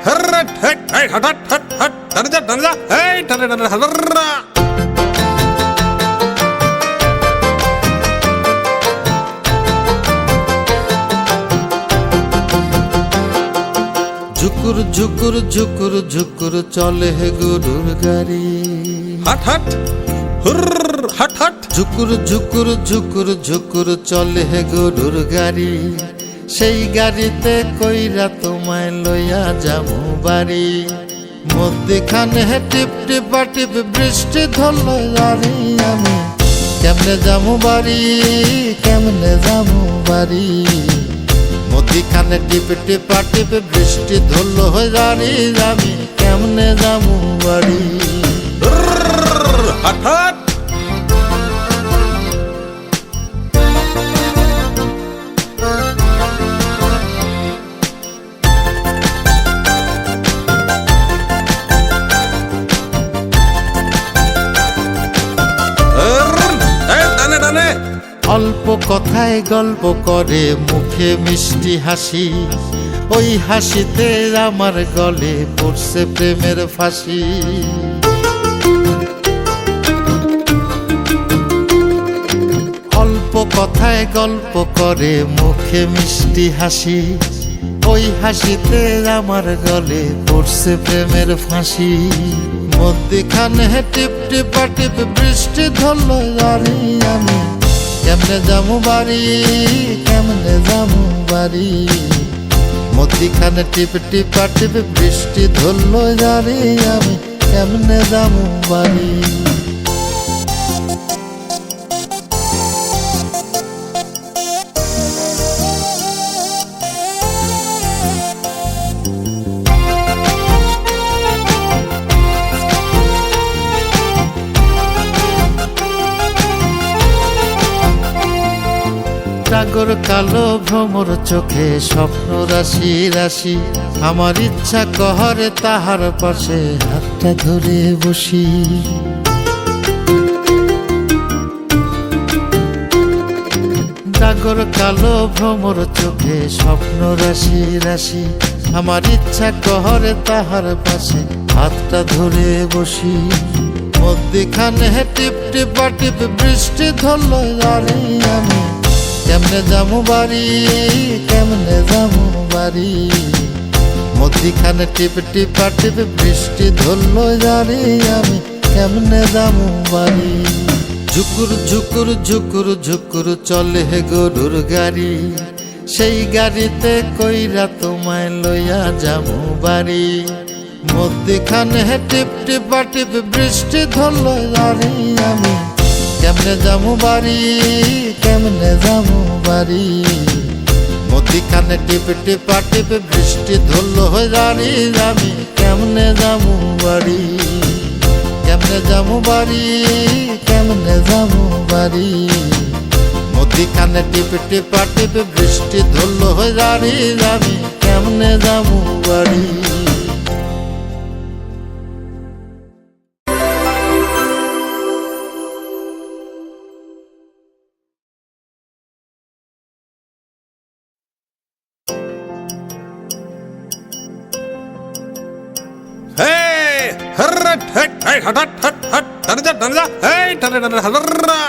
হরট hot এই hot hot hot hot টানা এই টানা টানা হররা ঝুকুর ঝুকুর ঝুকুর ঝুকুর চলে হে গরুর গাড়ি। হট হট হুর হট হট ঝুকুর ঝুকুর ঝুকুর ঝুকুর চলে হে গরুর গাড়ি। সেই গাড়িতে কইরা তোমায় লইয়া যাবো বাড়ি। মধ্যখানে টিপ টিপা টিপ বৃষ্টি ধরলো গাড়ি। আমি কেমনে যাবো বাড়ি, কেমনে যাবো বাড়ি। মধ্যখানে টিপ টিপা টিপ বৃষ্টি ধরলো গাড়ি। আমি কেমনে যাবো বাড়ি। হট হট অল্প কথায় গল্প করে মুখে মিষ্টি হাসি। ওই হাসিতে আমার গলে পড়ছে প্রেমের ফাঁসি। অল্প কথায় গল্প করে মুখে মিষ্টি হাসি। ওই হাসিতে আমার গলে পড়ছে প্রেমের ফাঁসি। মধ্যখানে টিপ টিপা টিপ বৃষ্টি ধরলো গাড়ি। আমি কেমনে যাবো বাড়ি, কেমনে যাবো বাড়ি। মধ্যখানে টিপ টিপা টিপ বৃষ্টি ধরলো গাড়ি। আমি কেমনে যাবো বাড়ি। সাগর কালো ভ্রমর চোখে স্বপ্ন রাশি রাশি। আমার ইচ্ছা কহরে তাহার পাশে হাতটা ধরে বসি। সাগর কালো ভ্রমর চোখে স্বপ্ন রাশি রাশি। আমার ইচ্ছা কহরে তাহার পাশে হাতটা ধরে বসি। মধ্যখানে টিপ টিপা টিপ বৃষ্টি ধরলো গাড়ি। আমি কেমনে যাবো বাড়ি, কেমনে যাবো বাড়ি। মধ্যখানে টিপ টিপা টিপ বৃষ্টি ধরলো গাড়ি। আমি কেমনে যাবো বাড়ি। ঝুকুর ঝুকুর ঝুকুর ঝুকুর চলে হে গরুর গাড়ি। সেই গাড়িতে কইরা তোমায় লইয়া যাবো বাড়ি। মধ্যখানে টিপ টিপা টিপ বৃষ্টি ধরলো গাড়ি। আমি কেমনে যাবো বাড়ি, কেমনে যাবো বাড়ি। মধ্যখানে টিপ টিপা টিপ বৃষ্টি ধরলো গাড়ি। আমি কেমনে যাবো বাড়ি, কেমনে যাবো বাড়ি, কেমনে যাবো বাড়ি। মধ্যখানে টিপ টিপা টিপ বৃষ্টি ধরলো গাড়ি। আমি কেমনে যাবো বাড়ি। Hey, hurrat, hut, hey, hut, hut, hut, hut, টানা এই টানা টানা হররা